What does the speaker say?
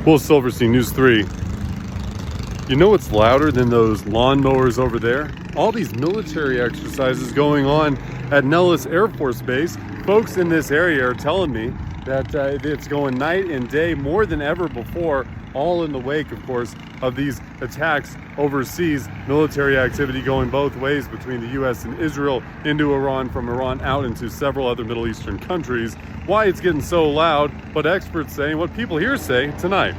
Will Silverstein, News 3. You know what's louder than those lawnmowers over there? All these military exercises going on at Nellis Air Force Base. Folks in this area are telling me that it's going night and day more than ever before, all in the wake, of course, of these attacks overseas. Military activity going both ways between the U.S. and Israel, into Iran, from Iran out into several other Middle Eastern countries. Why it's getting so loud, what experts say, and what people here say tonight.